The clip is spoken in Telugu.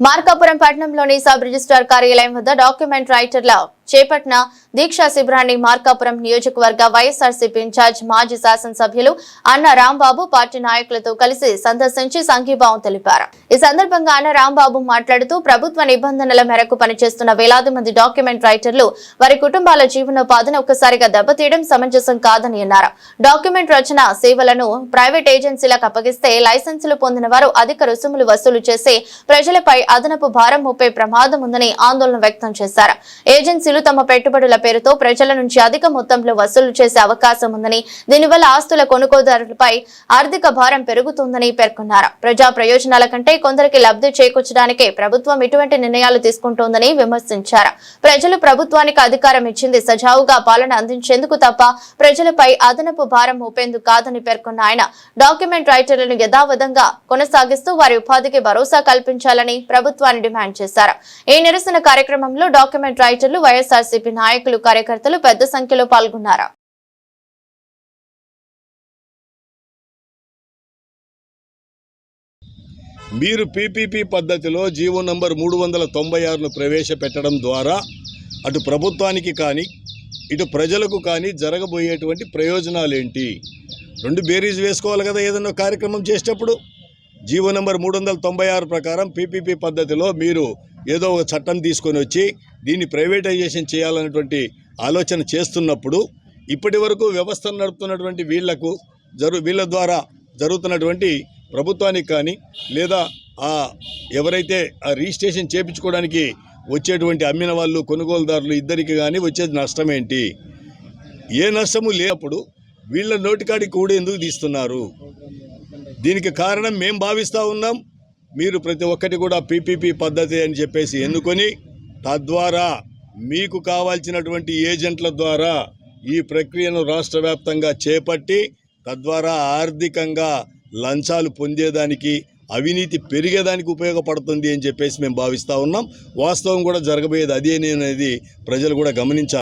మార్కాపురం పట్టణంలోని సబ్ రిజిస్ట్రార్ కార్యాలయం వద్ద డాక్యుమెంట్ రైటర్ల చేపట్టిన దీక్షా శిబిరాన్ని మార్కాపురం నియోజకవర్గ వైఎస్ఆర్సీపీ ఇన్ఛార్జ్ మాజీ శాసనసభ్యులు అన్న రాంబాబు పార్టీ నాయకులతో కలిసి సందర్శించి సంఘీభావం తెలిపారు. ఈ సందర్భంగా అన్న రాంబాబు మాట్లాడుతూ ప్రభుత్వ నిబంధనల మేరకు పనిచేస్తున్న వేలాది మంది డాక్యుమెంట్ రైటర్లు వారి కుటుంబాల జీవనోపాధిని ఒక్కసారిగా దెబ్బతీయడం సమంజసం కాదని అన్నారు. డాక్యుమెంట్ రచన సేవలను ప్రైవేట్ ఏజెన్సీలకు అప్పగిస్తే లైసెన్సులు పొందిన వారు అధిక రుసుములు వసూలు చేసి ప్రజలపై అదనపు భారం మోపే ప్రమాదం ఉందని ఆందోళన వ్యక్తం చేశారు. ఏజెన్సీలు తమ పెట్టుబడుల పేరుతో ప్రజల నుంచి అధిక మొత్తంలో వసూలు చేసే అవకాశం ఉందని, దీనివల్ల ఆస్తుల కొనుగోలుదారులపై ఆర్థిక భారం పెరుగుతుందని పేర్కొన్నారు. ప్రజా ప్రయోజనాల కంటే కొందరికి లబ్ధి చేకూర్చడానికే ప్రభుత్వం ఇటువంటి నిర్ణయాలు తీసుకుంటోందని విమర్శించారు. ప్రజలు ప్రభుత్వానికి అధికారం ఇచ్చింది సజావుగా పాలన అందించేందుకు తప్ప ప్రజలపై అదనపు భారం మోపేందుకు కాదని పేర్కొన్న ఆయన డాక్యుమెంట్ రైటర్లను యథావిధంగా కొనసాగిస్తూ వారి ఉపాధికి భరోసా కల్పించాలని ప్రభుత్వాన్ని డిమాండ్ చేశారు. ఈ నిరసన కార్యక్రమంలో డాక్యుమెంట్ రైటర్లు, వైఎస్ఆర్సీపీ నాయకులు, కార్యకర్తలు పెద్ద సంఖ్యలో పాల్గొన్నారు. మీరు పీపీపీ పద్ధతిలో జీవో నంబర్ 396ను ప్రవేశపెట్టడం ద్వారా అటు ప్రభుత్వానికి కానీ ఇటు ప్రజలకు కానీ జరగబోయేటువంటి ప్రయోజనాలు ఏంటి? రెండు బేరీజ్ వేసుకోవాలి కదా ఏదైనా కార్యక్రమం చేసేటప్పుడు. జీవో నంబర్ 396 ప్రకారం పీపీపీ పద్ధతిలో మీరు ఏదో ఒక చట్టం తీసుకొని వచ్చి దీన్ని ప్రైవేటైజేషన్ చేయాలన్నటువంటి ఆలోచన చేస్తున్నప్పుడు ఇప్పటి వరకు వ్యవస్థను నడుపుతున్నటువంటి వీళ్ళ ద్వారా జరుగుతున్నటువంటి ప్రభుత్వానికి కానీ లేదా ఎవరైతే ఆ రిజిస్ట్రేషన్ చేయించుకోవడానికి వచ్చేటువంటి అమ్మిన వాళ్ళు, కొనుగోలుదారులు ఇద్దరికి కానీ వచ్చేది నష్టం ఏంటి? ఏ నష్టము లేనప్పుడు వీళ్ళ నోటికాడికి కూడా ఎందుకు తీస్తున్నారు? దీనికి కారణం మేము భావిస్తూ ఉన్నాం. మీరు ప్రతి ఒక్కటి కూడా పీపీపీ పద్ధతి అని చెప్పేసి ఎన్నుకొని తద్వారా మీకు కావాల్సినటువంటి ఏజెంట్ల ద్వారా ఈ ప్రక్రియను రాష్ట్ర వ్యాప్తంగా చేపట్టి తద్వారా ఆర్థికంగా లంచాలు పొందేదానికి, అవినీతి పెరిగేదానికి ఉపయోగపడుతుంది అని చెప్పేసి మేము భావిస్తూ ఉన్నాం. వాస్తవం కూడా జరగబోయేది అదే అనేది ప్రజలు కూడా గమనించాలి.